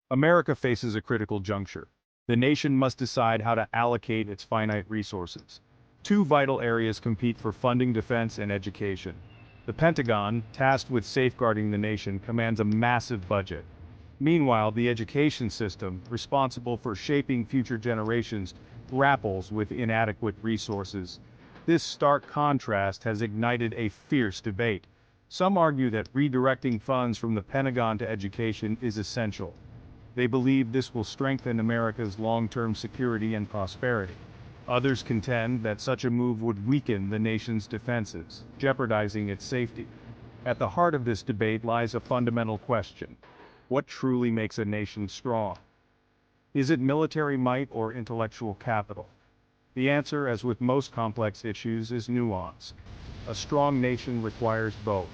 America faces a critical juncture. The nation must decide how to allocate its finite resources. Two vital areas compete for funding defense and education. The Pentagon, tasked with safeguarding the nation, commands a massive budget. Meanwhile, the education system, responsible for shaping future generations, grapples with inadequate resources. This stark contrast has ignited a fierce debate. Some argue that redirecting funds from the Pentagon to education is essential. They believe this will strengthen America's long-term security and prosperity. Others contend that such a move would weaken the nation's defenses, jeopardizing its safety. At the heart of this debate lies a fundamental question. What truly makes a nation strong? Is it military might or intellectual capital? The answer, as with most complex issues, is nuanced. A strong nation requires both.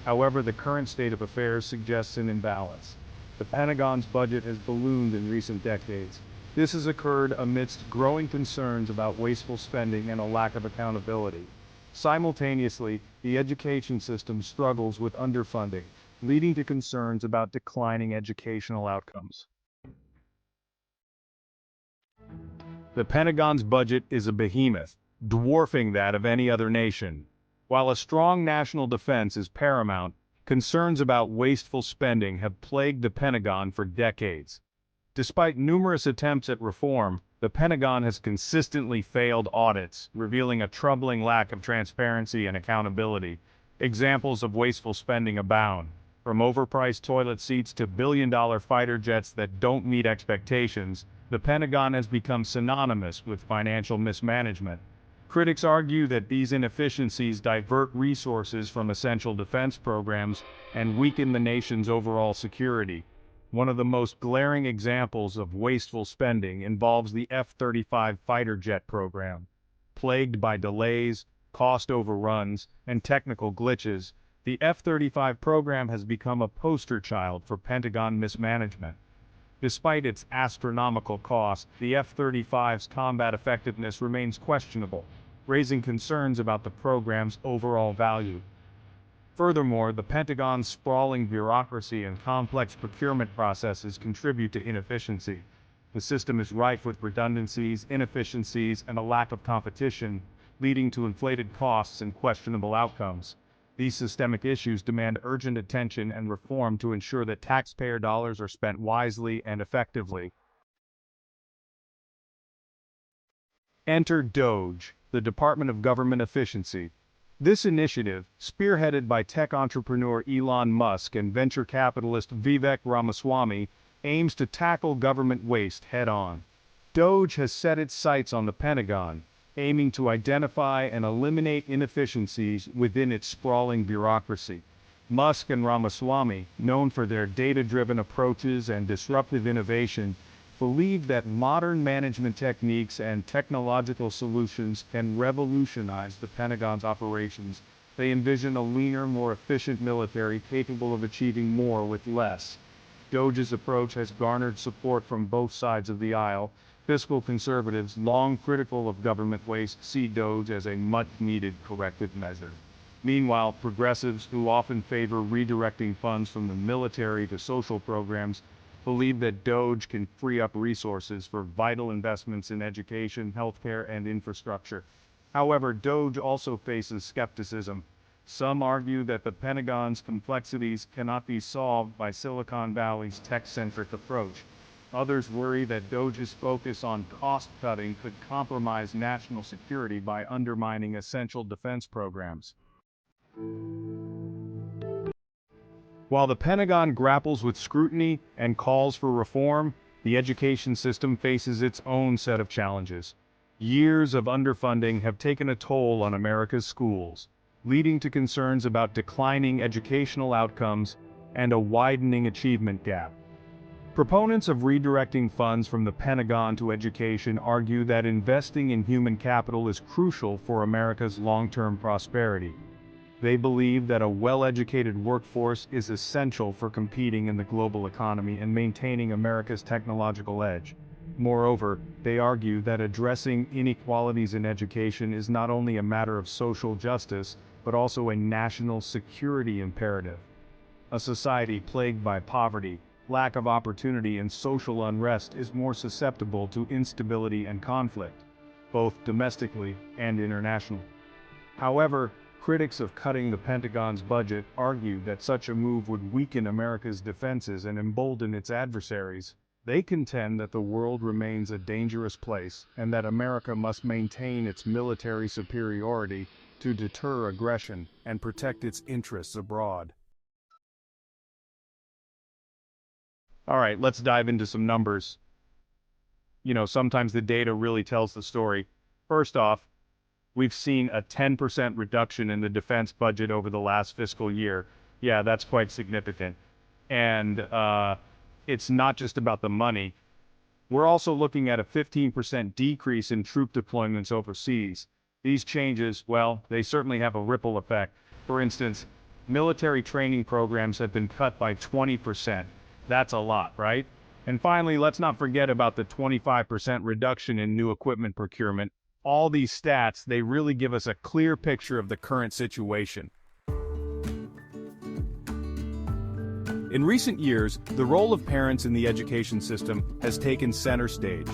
However, the current state of affairs suggests an imbalance. The Pentagon's budget has ballooned in recent decades. This has occurred amidst growing concerns about wasteful spending and a lack of accountability. Simultaneously, the education system struggles with underfunding, leading to concerns about declining educational outcomes. The Pentagon's budget is a behemoth, dwarfing that of any other nation. While a strong national defense is paramount, concerns about wasteful spending have plagued the Pentagon for decades. Despite numerous attempts at reform, the Pentagon has consistently failed audits, revealing a troubling lack of transparency and accountability. Examples of wasteful spending abound, from overpriced toilet seats to billion-dollar fighter jets that don't meet expectations. The Pentagon has become synonymous with financial mismanagement. Critics argue that these inefficiencies divert resources from essential defense programs and weaken the nation's overall security. One of the most glaring examples of wasteful spending involves the F-35 fighter jet program. Plagued by delays, cost overruns, and technical glitches, the F-35 program has become a poster child for Pentagon mismanagement. Despite its astronomical cost, the F-35's combat effectiveness remains questionable, raising concerns about the program's overall value. Furthermore, the Pentagon's sprawling bureaucracy and complex procurement processes contribute to inefficiency. The system is rife with redundancies, inefficiencies, and a lack of competition, leading to inflated costs and questionable outcomes. These systemic issues demand urgent attention and reform to ensure that taxpayer dollars are spent wisely and effectively. Enter DOGE, the Department of Government Efficiency. This initiative, spearheaded by tech entrepreneur Elon Musk and venture capitalist Vivek Ramaswamy, aims to tackle government waste head-on. DOGE has set its sights on the Pentagon, aiming to identify and eliminate inefficiencies within its sprawling bureaucracy. Musk and Ramaswamy, known for their data-driven approaches and disruptive innovation, believe that modern management techniques and technological solutions can revolutionize the Pentagon's operations. They envision a leaner, more efficient military capable of achieving more with less. DOGE's approach has garnered support from both sides of the aisle. Fiscal conservatives, long critical of government waste, see DOGE as a much-needed corrective measure. Meanwhile, progressives, who often favor redirecting funds from the military to social programs, believe that DOGE can free up resources for vital investments in education, healthcare, and infrastructure. However, DOGE also faces skepticism. Some argue that the Pentagon's complexities cannot be solved by Silicon Valley's tech-centric approach. Others worry that DOGE's focus on cost-cutting could compromise national security by undermining essential defense programs. While the Pentagon grapples with scrutiny and calls for reform, the education system faces its own set of challenges. Years of underfunding have taken a toll on America's schools, leading to concerns about declining educational outcomes and a widening achievement gap. Proponents of redirecting funds from the Pentagon to education argue that investing in human capital is crucial for America's long-term prosperity. They believe that a well-educated workforce is essential for competing in the global economy and maintaining America's technological edge. Moreover, they argue that addressing inequalities in education is not only a matter of social justice, but also a national security imperative. A society plagued by poverty, lack of opportunity and social unrest is more susceptible to instability and conflict, both domestically and internationally. However, critics of cutting the Pentagon's budget argue that such a move would weaken America's defenses and embolden its adversaries. They contend that the world remains a dangerous place and that America must maintain its military superiority to deter aggression and protect its interests abroad. All right, let's dive into some numbers. Sometimes the data really tells the story. First off, we've seen a 10% reduction in the defense budget over the last fiscal year. Yeah, that's quite significant. And it's not just about the money. We're also looking at a 15% decrease in troop deployments overseas. These changes, well, they certainly have a ripple effect. For instance, military training programs have been cut by 20%. That's a lot, right? And finally, let's not forget about the 25% reduction in new equipment procurement. All these stats, they really give us a clear picture of the current situation. In recent years, the role of parents in the education system has taken center stage.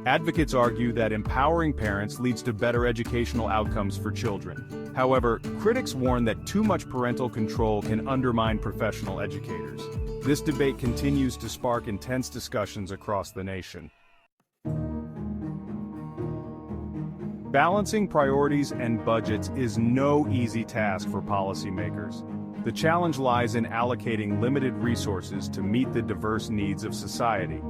Advocates argue that empowering parents leads to better educational outcomes for children. However, critics warn that too much parental control can undermine professional educators. This debate continues to spark intense discussions across the nation. Balancing priorities and budgets is no easy task for policymakers. The challenge lies in allocating limited resources to meet the diverse needs of society.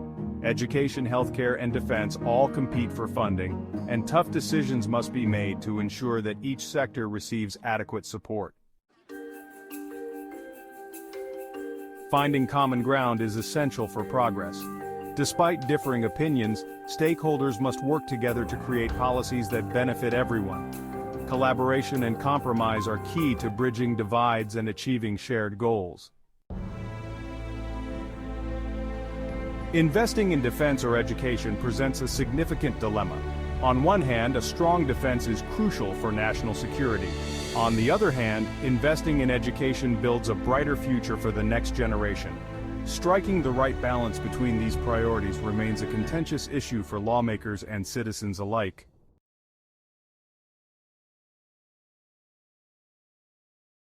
Education, healthcare, and defense all compete for funding, and tough decisions must be made to ensure that each sector receives adequate support. Finding common ground is essential for progress. Despite differing opinions, stakeholders must work together to create policies that benefit everyone. Collaboration and compromise are key to bridging divides and achieving shared goals. Investing in defense or education presents a significant dilemma. On one hand, a strong defense is crucial for national security. On the other hand, investing in education builds a brighter future for the next generation. Striking the right balance between these priorities remains a contentious issue for lawmakers and citizens alike.